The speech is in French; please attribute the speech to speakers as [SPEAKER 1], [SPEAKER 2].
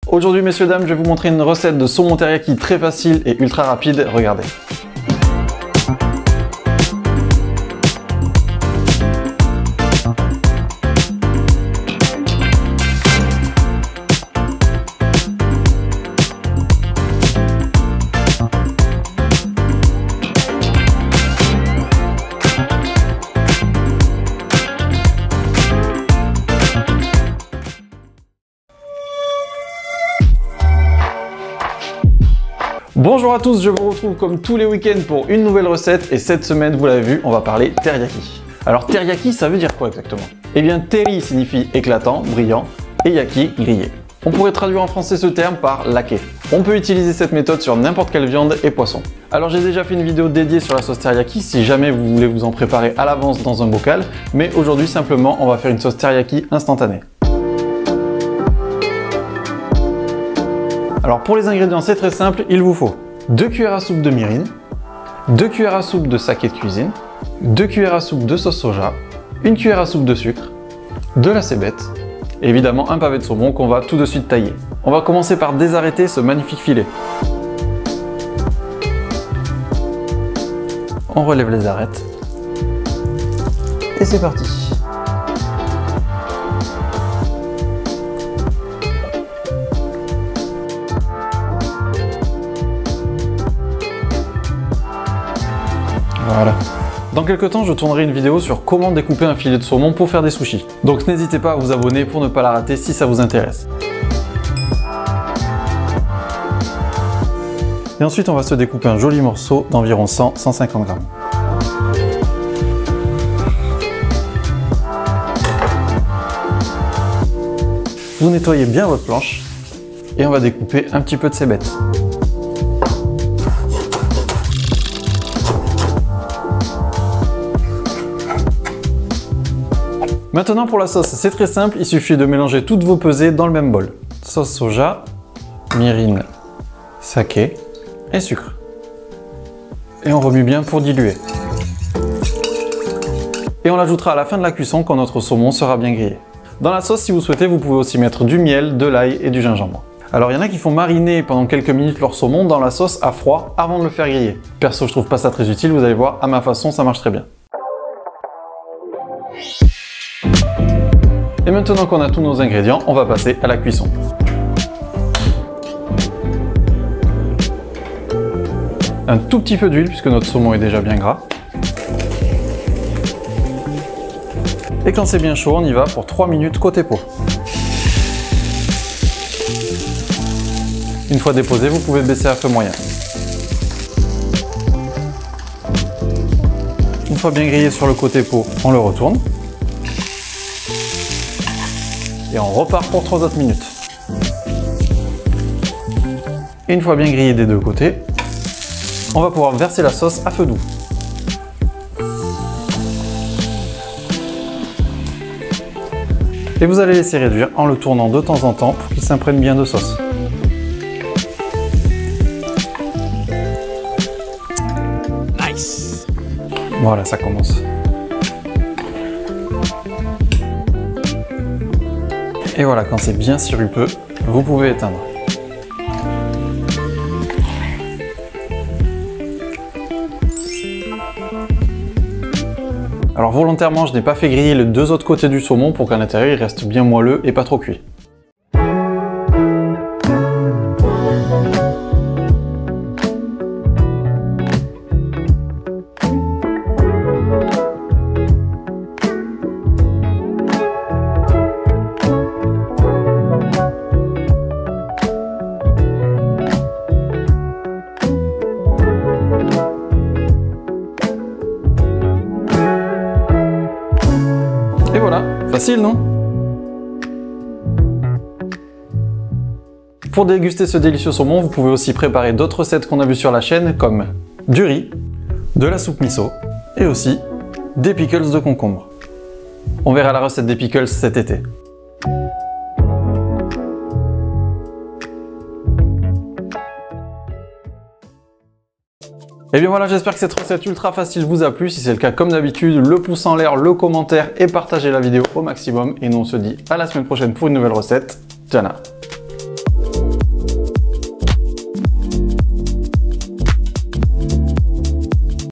[SPEAKER 1] Aujourd'hui messieurs dames, je vais vous montrer une recette de saumon teriyaki très facile et ultra rapide, regardez. Bonjour à tous, je vous retrouve comme tous les week-ends pour une nouvelle recette et cette semaine, vous l'avez vu, on va parler teriyaki. Alors teriyaki, ça veut dire quoi exactement? Eh bien teri signifie éclatant, brillant et yaki, grillé. On pourrait traduire en français ce terme par laqué. On peut utiliser cette méthode sur n'importe quelle viande et poisson. Alors j'ai déjà fait une vidéo dédiée sur la sauce teriyaki si jamais vous voulez vous en préparer à l'avance dans un bocal, mais aujourd'hui simplement on va faire une sauce teriyaki instantanée. Alors pour les ingrédients c'est très simple, il vous faut 2 cuillères à soupe de mirin, 2 cuillères à soupe de saké de cuisine, 2 cuillères à soupe de sauce soja, 1 cuillère à soupe de sucre, de la cébette, et évidemment un pavé de saumon qu'on va tout de suite tailler. On va commencer par désarrêter ce magnifique filet. On relève les arêtes, et c'est parti. Voilà. Dans quelques temps, je tournerai une vidéo sur comment découper un filet de saumon pour faire des sushis. Donc n'hésitez pas à vous abonner pour ne pas la rater si ça vous intéresse. Et ensuite, on va se découper un joli morceau d'environ 100-150 grammes. Vous nettoyez bien votre planche et on va découper un petit peu de cébette. Maintenant pour la sauce, c'est très simple, il suffit de mélanger toutes vos pesées dans le même bol. Sauce soja, mirin, saké et sucre. Et on remue bien pour diluer. Et on l'ajoutera à la fin de la cuisson quand notre saumon sera bien grillé. Dans la sauce, si vous souhaitez, vous pouvez aussi mettre du miel, de l'ail et du gingembre. Alors il y en a qui font mariner pendant quelques minutes leur saumon dans la sauce à froid avant de le faire griller. Perso, je trouve pas ça très utile, vous allez voir, à ma façon, ça marche très bien. Et maintenant qu'on a tous nos ingrédients, on va passer à la cuisson. Un tout petit peu d'huile puisque notre saumon est déjà bien gras. Et quand c'est bien chaud, on y va pour 3 minutes côté peau. Une fois déposé, vous pouvez baisser à feu moyen. Une fois bien grillé sur le côté peau, on le retourne. Et on repart pour 3 autres minutes. Une fois bien grillé des deux côtés, on va pouvoir verser la sauce à feu doux. Et vous allez laisser réduire en le tournant de temps en temps pour qu'il s'imprègne bien de sauce. Nice! Voilà, ça commence. Et voilà, quand c'est bien sirupeux, vous pouvez éteindre. Alors volontairement, je n'ai pas fait griller les deux autres côtés du saumon pour qu'à l'intérieur il reste bien moelleux et pas trop cuit. Et voilà, facile non? Pour déguster ce délicieux saumon, vous pouvez aussi préparer d'autres recettes qu'on a vues sur la chaîne comme du riz, de la soupe miso et aussi des pickles de concombre. On verra la recette des pickles cet été. Et bien voilà, j'espère que cette recette ultra facile vous a plu. Si c'est le cas, comme d'habitude, le pouce en l'air, le commentaire et partagez la vidéo au maximum. Et nous on se dit à la semaine prochaine pour une nouvelle recette. Jana.